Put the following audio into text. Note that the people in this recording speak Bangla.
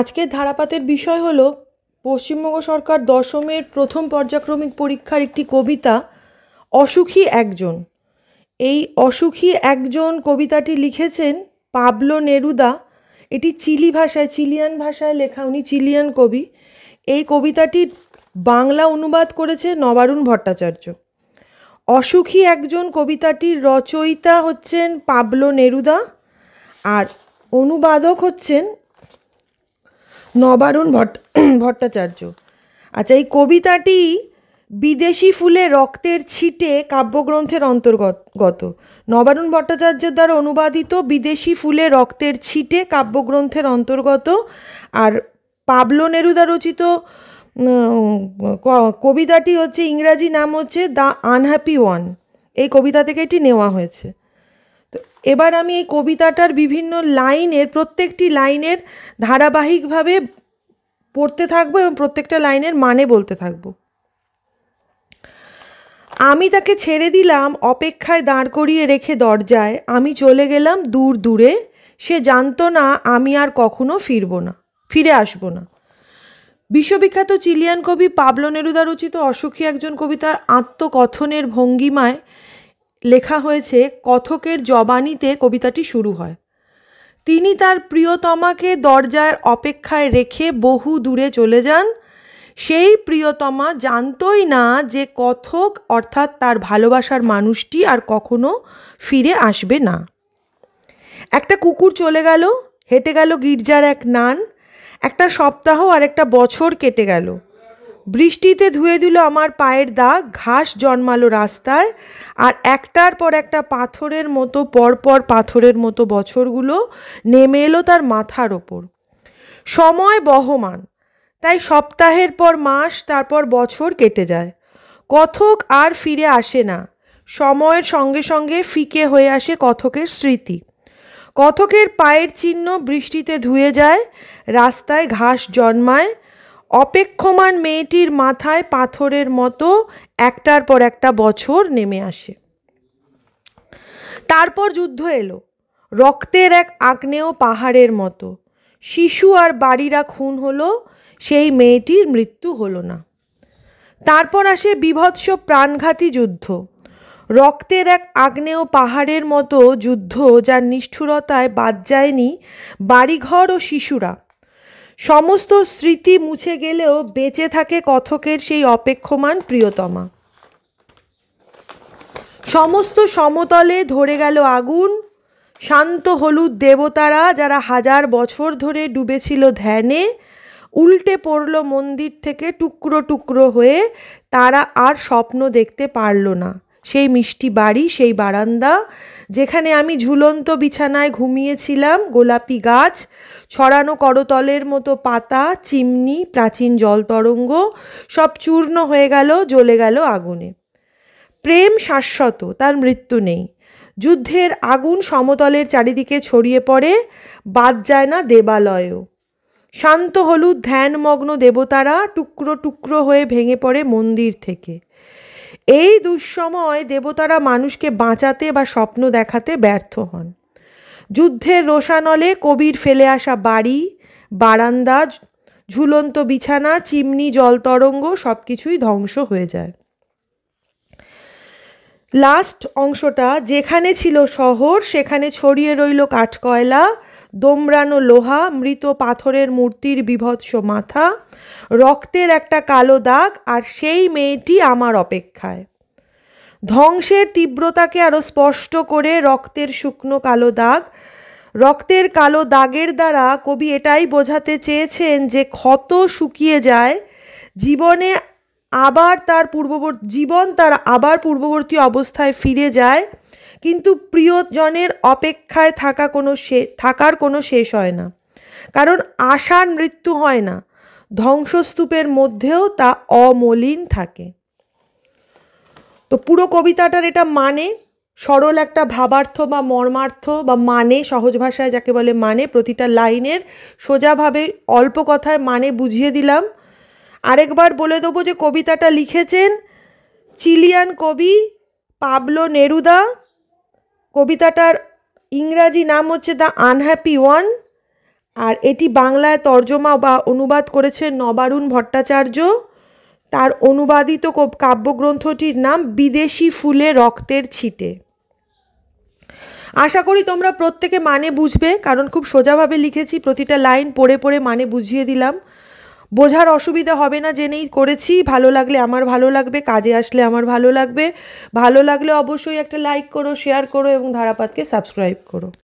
আজকের ধারাপাতের বিষয় হলো পশ্চিমবঙ্গ সরকার দশমের প্রথম পর্যায়ক্রমিক পরীক্ষার একটি কবিতা অসুখী একজন। এই অসুখী একজন কবিতাটি লিখেছেন পাবলো নেরুদা। এটি চিলিয়ান ভাষায় লেখা, উনি চিলিয়ান কবি। এই কবিতাটির বাংলা অনুবাদ করেছে নবারুণ ভট্টাচার্য। অসুখী একজন কবিতাটির রচয়িতা হচ্ছেন পাবলো নেরুদা আর অনুবাদক হচ্ছেন নবারুণ ভট্টাচার্য। আচ্ছা, এই কবিতাটি বিদেশি ফুলে রক্তের ছিটে কাব্যগ্রন্থের অন্তর্গত। নবারুণ ভট্টাচার্যের দ্বারা অনুবাদিত বিদেশি ফুলে রক্তের ছিটে কাব্যগ্রন্থের অন্তর্গত। আর পাবলো নেরুদা রচিত কবিতাটি হচ্ছে, ইংরাজি নাম হচ্ছে দ্য আনহ্যাপি ওয়ান। এই কবিতা থেকে এটি নেওয়া হয়েছে। তো এবার আমি এই কবিতাটার বিভিন্ন লাইনের, প্রত্যেকটি লাইনের ধারাবাহিকভাবে পড়তে থাকবো এবং প্রত্যেকটা লাইনের মানে বলতে থাকবো। আমি তাকে ছেড়ে দিলাম অপেক্ষায় দাঁড় করিয়ে রেখে দরজায়, আমি চলে গেলাম দূর দূরে, সে জানতো না আমি আর কখনো ফিরে আসবো না। বিশ্ববিখ্যাত চিলিয়ান কবি পাবলো নেরুদা রচিত অসুখী একজন কবিতার আত্মকথনের ভঙ্গিমায় লেখা হয়েছে। কথকের জবানিতে কবিতাটি শুরু হয়। তিনি তার প্রিয়তমাকে দরজার অপেক্ষায় রেখে বহু দূরে চলে যান। সেই প্রিয়তমা জানতই না যে কথক অর্থাৎ তার ভালোবাসার মানুষটি আর কখনো ফিরে আসবে না। একটা কুকুর চলে গেল, হেঁটে গেল গির্জার এক নান। একটা সপ্তাহ আর একটা বছর কেটে গেল। বৃষ্টিতে ধুয়ে দিল আমার পায়ের দাগ, ঘাস জন্মালো রাস্তায়, আর একটার পর একটা পাথরের মতো পরপর পাথরের মতো বছরগুলো নেমে এলো তার মাথার ওপর। সময় বহমান, তাই সপ্তাহের পর মাস, তারপর বছর কেটে যায়। কথক আর ফিরে আসে না। সময়ের সঙ্গে সঙ্গে ফিকে হয়ে আসে কথকের স্মৃতি। কথকের পায়ের চিহ্ন বৃষ্টিতে ধুয়ে যায়, রাস্তায় ঘাস জন্মায়। অপেক্ষমান মেয়েটির মাথায় পাথরের মতো একটার পর একটা বছর নেমে আসে। তারপর যুদ্ধ এলো, রক্তের এক আগ্নেয় পাহাড়ের মতো। শিশু আর বাড়িরা খুন হলো, সেই মেয়েটির মৃত্যু হলো না। তারপর আসে বীভৎস প্রাণঘাতী যুদ্ধ, রক্তের এক আগ্নেয় পাহাড়ের মতো যুদ্ধ, যার নিষ্ঠুরতায় বাদ যায়নি বাড়িঘর ও শিশুরা। সমস্ত স্মৃতি মুছে গেলেও বেঁচে থাকে কথকের সেই অপেক্ষমান প্রিয়তমা। সমস্ত সমতলে ধরে গেল আগুন। শান্ত হলুদ দেবতারা, যারা হাজার বছর ধরে ডুবেছিল ধ্যানে, উল্টে পড়ল মন্দির থেকে টুকরো টুকরো হয়ে। তারা আর স্বপ্ন দেখতে পারল না। সেই মিষ্টি বাড়ি, সেই বারান্দা, যেখানে আমি ঝুলন্ত বিছানায় ঘুমিয়েছিলাম, গোলাপি গাছ, ছড়ানো করতলের মতো পাতা, চিমনি, প্রাচীন জল তরঙ্গ, সব চূর্ণ হয়ে গেল, জ্বলে গেল আগুনে। প্রেম শাশ্বত, তার মৃত্যু নেই। যুদ্ধের আগুন সমতলের চারিদিকে ছড়িয়ে পড়ে, বাদ যায় না দেবালয়েও। শান্ত হলুদ ধ্যানমগ্ন দেবতারা টুকরো টুকরো হয়ে ভেঙে পড়ে মন্দির থেকে। এই দুঃসময় দেবতারা মানুষকে বাঁচাতে বা স্বপ্ন দেখাতে ব্যর্থ হন। যুদ্ধের রোষানলে কবির ফেলে আসা বাড়ি, বারান্দা, ঝুলন্ত বিছানা, চিমনি, জল তরঙ্গ সব কিছুই ধ্বংস হয়ে যায়। লাস্ট অংশটা, যেখানে ছিল শহর সেখানে ছড়িয়ে রইল কাঠকয়লা, দোমড়ানো লোহা, মৃত পাথরের মূর্তির বীভৎস মাথা, রক্তের একটা কালো দাগ, আর সেই মেয়েটি আমার অপেক্ষায়। ধ্বংসের তীব্রতাকে আরো স্পষ্ট করে রক্তের শুকনো কালো দাগ। রক্তের কালো দাগের দ্বারা কবি এটাই বোঝাতে চেয়েছেন যে ক্ষত শুকিয়ে যায়, জীবন তার আবার পূর্ববর্তী অবস্থায় ফিরে যায়, কিন্তু প্রিয়জনের অপেক্ষায় থাকার কোনো শেষ হয় না, কারণ আশার মৃত্যু হয় না। ধ্বংসস্তূপের মধ্যেও তা অমলিন থাকে। তো পুরো কবিতাটার এটা মানে, সরল একটা ভাবার্থ বা মর্মার্থ বা মানে, সহজ ভাষায় যাকে বলে মানে, প্রতিটা লাইনের সোজাভাবে অল্প কথায় মানে বুঝিয়ে দিলাম। আরেকবার বলে দেবো যে কবিতাটা লিখেছেন চিলিয়ান কবি পাবলো নেরুদা। কবিতাটার ইংরাজি নাম হচ্ছে দ্য আনহ্যাপি ওয়ান। আর এটি বাংলায় তর্জমা বা অনুবাদ করেছেন নবারুণ ভট্টাচার্য। তার অনুবাদিত কাব্যগ্রন্থটির নাম বিদেশি ফুলে রক্তের ছিটে। আশা করি তোমরা প্রত্যেকে মানে বুঝবে, কারণ খুব সোজাভাবে লিখেছি, প্রতিটা লাইন পড়ে পড়ে মানে বুঝিয়ে দিলাম। বোঝার অসুবিধা হবে না জেনেই করেছি। ভালো লাগলে আমার ভালো লাগবে, কাজে আসলে আমার ভালো লাগবে। ভালো লাগলে অবশ্যই একটা লাইক করো, শেয়ার করো এবং ধারাপাতকে সাবস্ক্রাইব করো।